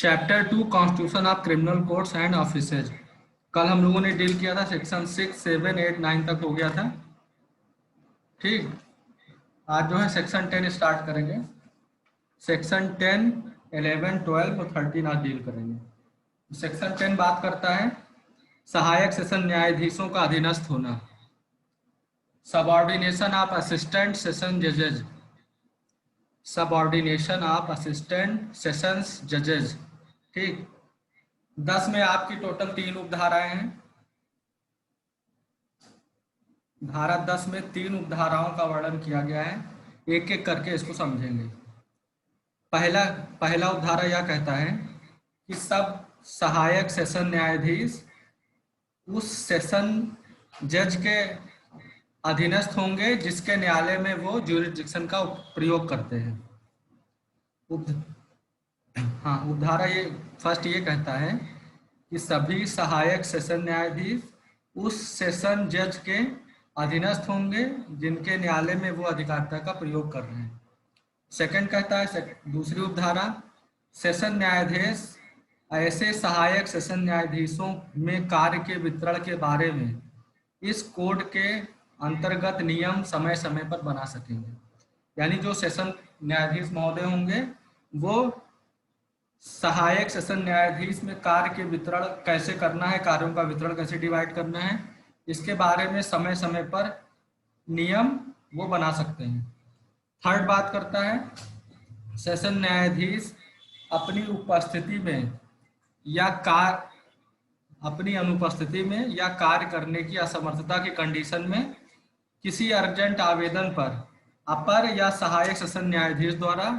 Chapter 2 constitution of criminal courts and offices. कल हम लोगों ने डील किया था सेक्शन 6, 7, 8, 9 तक हो गया था। ठीक, आज जो है सेक्शन 10 स्टार्ट करेंगे। सेक्शन 10, 11, 12 और 13 आज डील करेंगे। सेक्शन 10 बात करता है सहायक सेशन न्यायाधीशों का अधीनस्थ होना, subordination of assistant session जजेज, subordination of assistant sessions जजेज। ठीक, 10 में आपकी टोटल 3 उपधाराएं हैं। धारा 10 में 3 उपधाराओं का वर्णन किया गया है। एक एक करके इसको समझेंगे। पहला उपधारा यह कहता है कि सब सहायक सेशन न्यायाधीश उस सेशन जज के अधीनस्थ होंगे जिसके न्यायालय में वो ज्यूरिसडिक्शन का प्रयोग करते हैं। उपधारा ये फर्स्ट ये कहता है कि सभी सहायक सेशन न्यायाधीश उस सेशन जज के अधीनस्थ होंगे जिनके न्यायालय में वो अधिकारिता का प्रयोग कर रहे हैं। सेकंड कहता है, दूसरी उपधारा, सेशन न्यायाधीश ऐसे सहायक सेशन न्यायाधीशों में कार्य के वितरण के बारे में इस कोड के अंतर्गत नियम समय समय पर बना सकेंगे। यानी जो सेशन न्यायाधीश महोदय होंगे वो सहायक सेशन न्यायाधीश में कार्य के वितरण कैसे करना है, कार्यों का वितरण कैसे डिवाइड करना है, इसके बारे में समय समय पर नियम वो बना सकते हैं। थर्ड बात करता है सेशन न्यायाधीश अपनी उपस्थिति में या अपनी अनुपस्थिति में या कार्य करने की असमर्थता की कंडीशन में किसी अर्जेंट आवेदन पर अपर या सहायक सेशन न्यायाधीश द्वारा,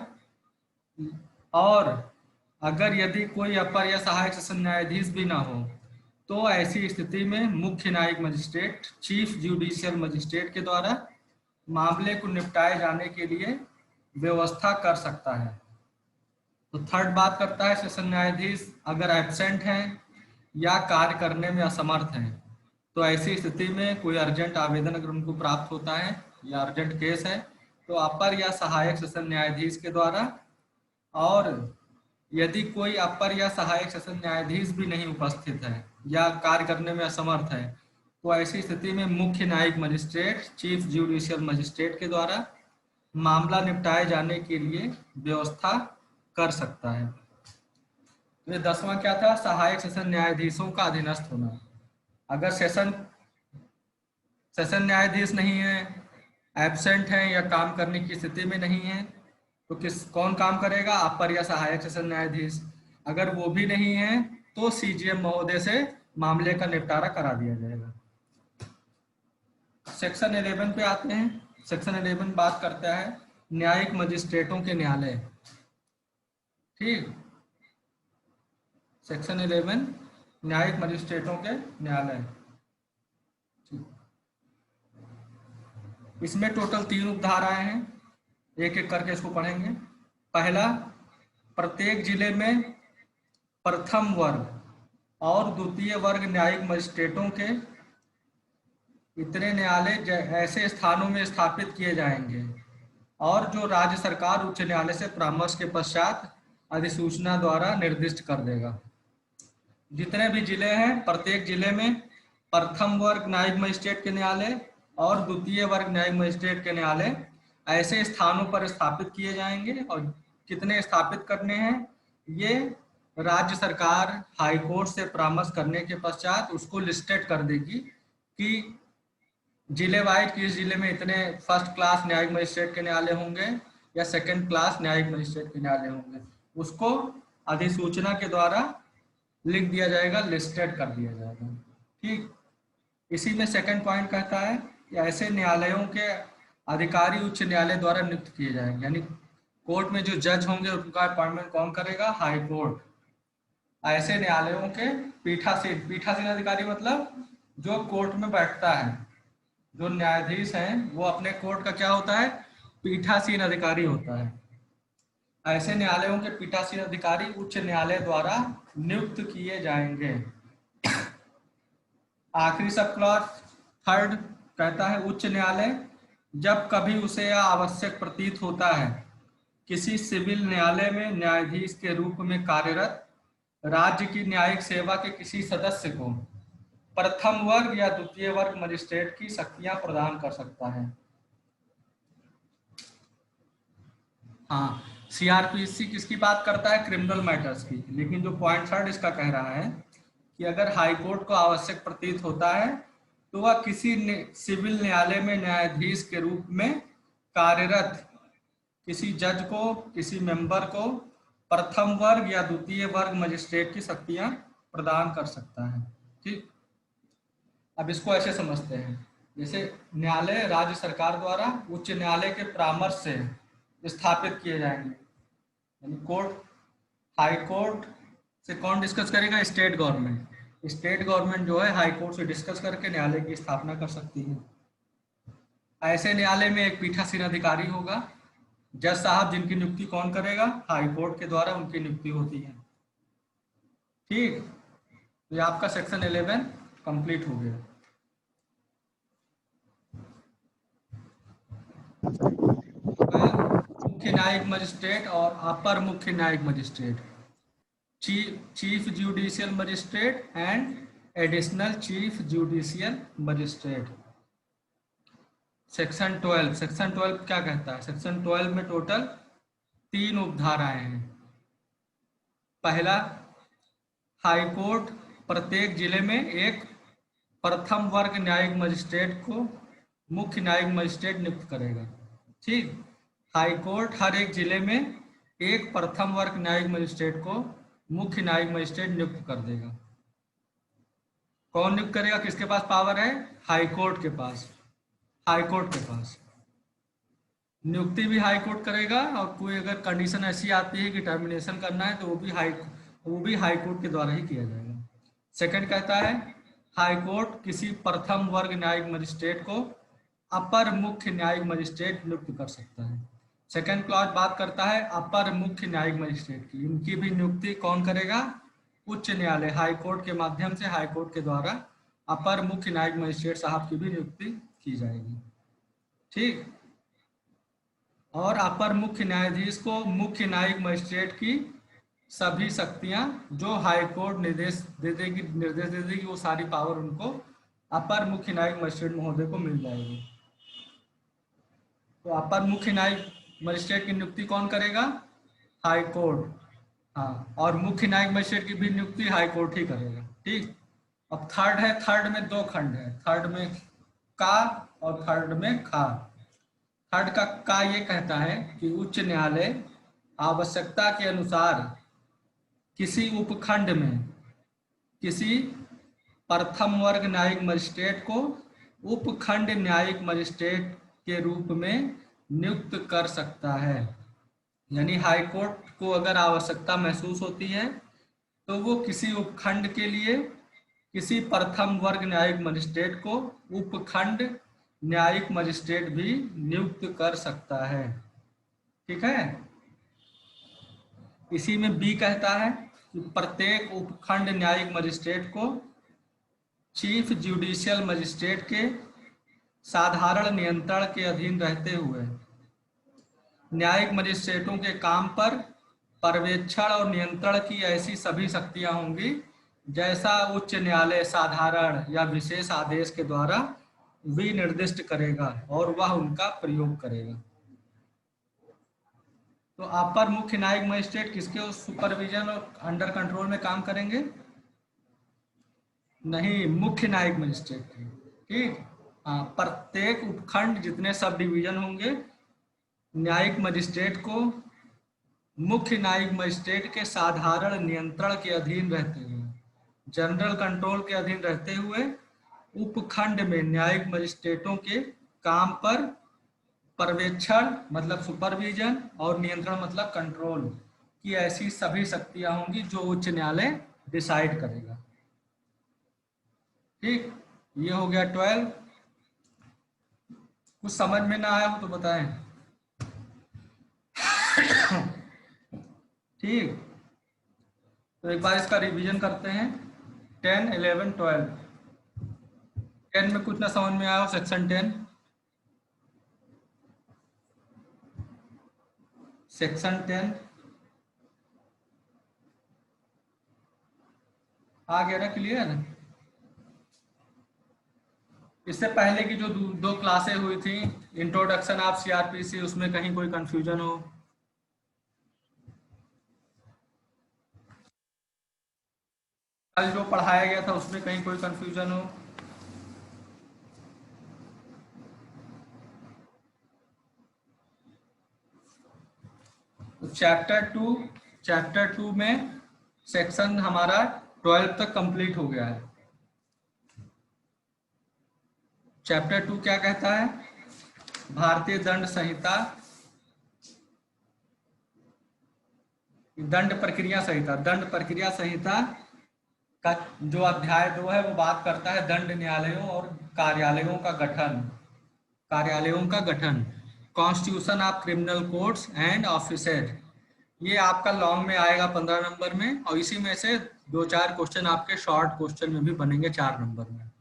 और अगर यदि कोई अपर या सहायक सेशन न्यायाधीश भी ना हो तो ऐसी स्थिति में मुख्य न्यायिक मजिस्ट्रेट, चीफ जुडिशियल मजिस्ट्रेट के द्वारा मामले को निपटाए जाने के लिए व्यवस्था कर सकता है। तो थर्ड बात करता है सेशन न्यायाधीश अगर एब्सेंट हैं या कार्य करने में असमर्थ हैं तो ऐसी स्थिति में कोई अर्जेंट आवेदन अगर उनको प्राप्त होता है या अर्जेंट केस है तो अपर या सहायक सेशन न्यायाधीश के द्वारा, और यदि कोई अपर या सहायक सेशन न्यायाधीश भी नहीं उपस्थित है या कार्य करने में असमर्थ है तो ऐसी स्थिति में मुख्य न्यायिक मजिस्ट्रेट, चीफ जुडिशियल मजिस्ट्रेट के द्वारा मामला निपटाए जाने के लिए व्यवस्था कर सकता है। तो ये 10वां क्या था, सहायक सेशन न्यायाधीशों का अधीनस्थ होना। अगर सेशन न्यायाधीश नहीं है, एब्सेंट है या काम करने की स्थिति में नहीं है तो कौन काम करेगा, अपर या सहायक सेशन न्यायाधीश। अगर वो भी नहीं है तो सीजीएम महोदय से मामले का निपटारा करा दिया जाएगा। सेक्शन 11 पे आते हैं। सेक्शन 11 बात करता है न्यायिक मजिस्ट्रेटों के न्यायालय। ठीक, सेक्शन 11 न्यायिक मजिस्ट्रेटों के न्यायालय। इसमें टोटल 3 उपधाराएं हैं, एक एक करके इसको पढ़ेंगे। पहला, प्रत्येक जिले में प्रथम वर्ग और द्वितीय वर्ग न्यायिक मजिस्ट्रेटों के इतने न्यायालय ऐसे स्थानों में स्थापित किए जाएंगे और जो राज्य सरकार उच्च न्यायालय से परामर्श के पश्चात अधिसूचना द्वारा निर्दिष्ट कर देगा। जितने भी जिले हैं प्रत्येक जिले में प्रथम वर्ग न्यायिक मजिस्ट्रेट के न्यायालय और द्वितीय वर्ग न्यायिक मजिस्ट्रेट के न्यायालय ऐसे स्थानों पर स्थापित किए जाएंगे। और कितने स्थापित करने हैं, ये राज्य सरकार हाई कोर्ट से परामर्श करने के पश्चात उसको लिस्टेड कर देगी कि जिले वाइज किस जिले में इतने फर्स्ट क्लास न्यायिक मजिस्ट्रेट के न्यायालय होंगे या सेकंड क्लास न्यायिक मजिस्ट्रेट के न्यायालय होंगे। उसको अधिसूचना के द्वारा लिख दिया जाएगा, लिस्टेड कर दिया जाएगा। ठीक, इसी में सेकंड पॉइंट कहता है कि ऐसे न्यायालयों के अधिकारी उच्च न्यायालय द्वारा नियुक्त किए जाएंगे। यानी कोर्ट में जो जज होंगे उनका अपॉइंटमेंट कौन करेगा, हाई कोर्ट। ऐसे न्यायालयों के पीठासीन अधिकारी मतलब जो कोर्ट में बैठता है, जो न्यायाधीश हैं वो अपने कोर्ट का क्या होता है, पीठासीन अधिकारी होता है। ऐसे न्यायालयों के पीठासीन अधिकारी उच्च न्यायालय द्वारा नियुक्त किए जाएंगे। आखिरी सब क्लॉज थर्ड कहता है उच्च न्यायालय जब कभी उसे यह आवश्यक प्रतीत होता है किसी सिविल न्यायालय में न्यायाधीश के रूप में कार्यरत राज्य की न्यायिक सेवा के किसी सदस्य को प्रथम वर्ग या द्वितीय वर्ग मजिस्ट्रेट की शक्तियां प्रदान कर सकता है। हाँ, सीआरपीसी किसकी बात करता है? क्रिमिनल मैटर्स की। लेकिन जो पॉइंट थर्ड इसका कह रहा है कि अगर हाईकोर्ट को आवश्यक प्रतीत होता है तो वह किसी सिविल न्यायालय में न्यायाधीश के रूप में कार्यरत किसी जज को, किसी मेंबर को प्रथम वर्ग या द्वितीय वर्ग मजिस्ट्रेट की शक्तियां प्रदान कर सकता है। ठीक, अब इसको ऐसे समझते हैं, जैसे न्यायालय राज्य सरकार द्वारा उच्च न्यायालय के परामर्श से स्थापित किए जाएंगे। यानी कोर्ट, हाई कोर्ट से कौन डिस्कस करेगा? State government. स्टेट गवर्नमेंट जो है हाई कोर्ट से डिस्कस करके न्यायालय की स्थापना कर सकती है। ऐसे न्यायालय में एक पीठासीन अधिकारी होगा, जज साहब, जिनकी नियुक्ति कौन करेगा? हाई कोर्ट के द्वारा उनकी नियुक्ति होती है। ठीक, तो ये आपका सेक्शन 11 कंप्लीट हो गया। मुख्य न्यायिक मजिस्ट्रेट और अपर मुख्य न्यायिक magistrate, chief judicial magistrate and additional chief judicial magistrate. Section 12, section 12 क्या कहता है? सेक्शन 12 में टोटल 3 उपधाराएं हैं। पहला, हाईकोर्ट प्रत्येक जिले में एक प्रथम वर्ग न्यायिक मजिस्ट्रेट को मुख्य न्यायिक मजिस्ट्रेट नियुक्त करेगा। ठीक, हाईकोर्ट हर एक जिले में एक प्रथम वर्ग न्यायिक मजिस्ट्रेट को मुख्य न्यायिक मजिस्ट्रेट नियुक्त कर देगा। कौन नियुक्त करेगा? किसके पास पावर है? हाईकोर्ट के पास। हाईकोर्ट के पास नियुक्ति भी हाईकोर्ट करेगा, और कोई अगर कंडीशन ऐसी आती है कि टर्मिनेशन करना है तो वो भी हाईकोर्ट के द्वारा ही किया जाएगा। सेकंड कहता है, हाईकोर्ट किसी प्रथम वर्ग न्यायिक मजिस्ट्रेट को अपर मुख्य न्यायिक मजिस्ट्रेट नियुक्त कर सकता है। सेकंड क्लॉज बात करता है अपर मुख्य न्यायिक मजिस्ट्रेट की। इनकी भी नियुक्ति कौन करेगा? उच्च न्यायालय, हाईकोर्ट के माध्यम से, हाईकोर्ट के द्वारा अपर मुख्य न्यायिक मजिस्ट्रेट साहब की भी नियुक्ति की जाएगी। ठीक, और अपर मुख्य न्यायाधीश को मुख्य न्यायिक मजिस्ट्रेट की सभी शक्तियां जो हाईकोर्ट निर्देश दे देगी, वो सारी पावर उनको अपर मुख्य न्यायिक मजिस्ट्रेट महोदय को मिल जाएगी। तो अपर मुख्य न्यायिक मजिस्ट्रेट की नियुक्ति कौन करेगा? हाईकोर्ट। हाँ, और मुख्य न्यायिक मजिस्ट्रेट की भी नियुक्ति हाईकोर्ट ही करेगा। ठीक, अब थर्ड है, थर्ड में 2 खंड है, थर्ड में का और थर्ड में खा। थर्ड का ये कहता है कि उच्च न्यायालय आवश्यकता के अनुसार किसी उपखंड में किसी प्रथम वर्ग न्यायिक मजिस्ट्रेट को उपखंड न्यायिक मजिस्ट्रेट के रूप में नियुक्त कर सकता है। यानी हाईकोर्ट को अगर आवश्यकता महसूस होती है तो वो किसी उपखंड के लिए किसी प्रथम वर्ग न्यायिक मजिस्ट्रेट को उपखंड न्यायिक मजिस्ट्रेट भी नियुक्त कर सकता है। ठीक है, इसी में बी कहता है कि प्रत्येक उपखंड न्यायिक मजिस्ट्रेट को चीफ जुडिशियल मजिस्ट्रेट के साधारण नियंत्रण के अधीन रहते हुए न्यायिक मजिस्ट्रेटों के काम पर पर्यवेक्षण और नियंत्रण की ऐसी सभी शक्तियां होंगी जैसा उच्च न्यायालय साधारण या विशेष आदेश के द्वारा विनिर्दिष्ट करेगा और वह उनका प्रयोग करेगा। तो अपर मुख्य न्यायिक मजिस्ट्रेट किसके सुपरविजन और अंडर कंट्रोल में काम करेंगे? नहीं, मुख्य न्यायिक मजिस्ट्रेट की। ठीक, हाँ, प्रत्येक उपखंड जितने सब डिवीजन होंगे न्यायिक मजिस्ट्रेट को मुख्य न्यायिक मजिस्ट्रेट के साधारण नियंत्रण के अधीन रहते हुए, जनरल कंट्रोल के अधीन रहते हुए उपखंड में न्यायिक मजिस्ट्रेटों के काम पर पर्यवेक्षण मतलब सुपरविजन और नियंत्रण मतलब कंट्रोल की ऐसी सभी शक्तियां होंगी जो उच्च न्यायालय डिसाइड करेगा। ठीक, ये हो गया 12। कुछ समझ में ना आया हो तो बताएं। ठीक, तो एक बार इसका रिवीजन करते हैं। 10, 11, 12। 10 में कुछ ना समझ में आया हो, सेक्शन 10। सेक्शन 10 आ गया ना क्लियर? इससे पहले की जो दो क्लासें हुई थी, इंट्रोडक्शन ऑफ सीआरपीसी, उसमें कहीं कोई कंफ्यूजन हो? कल जो पढ़ाया गया था उसमें कहीं कोई कंफ्यूजन हो? तो चैप्टर टू में सेक्शन हमारा 12 तक कंप्लीट हो गया है। चैप्टर 2 क्या कहता है? भारतीय दंड संहिता, दंड प्रक्रिया संहिता का जो अध्याय 2 है वो बात करता है दंड न्यायालयों और कार्यालयों का गठन, constitution of criminal courts and officer. ये आपका लॉन्ग में आएगा 15 नंबर में, और इसी में से 2-4 क्वेश्चन आपके शॉर्ट क्वेश्चन में भी बनेंगे 4 नंबर में।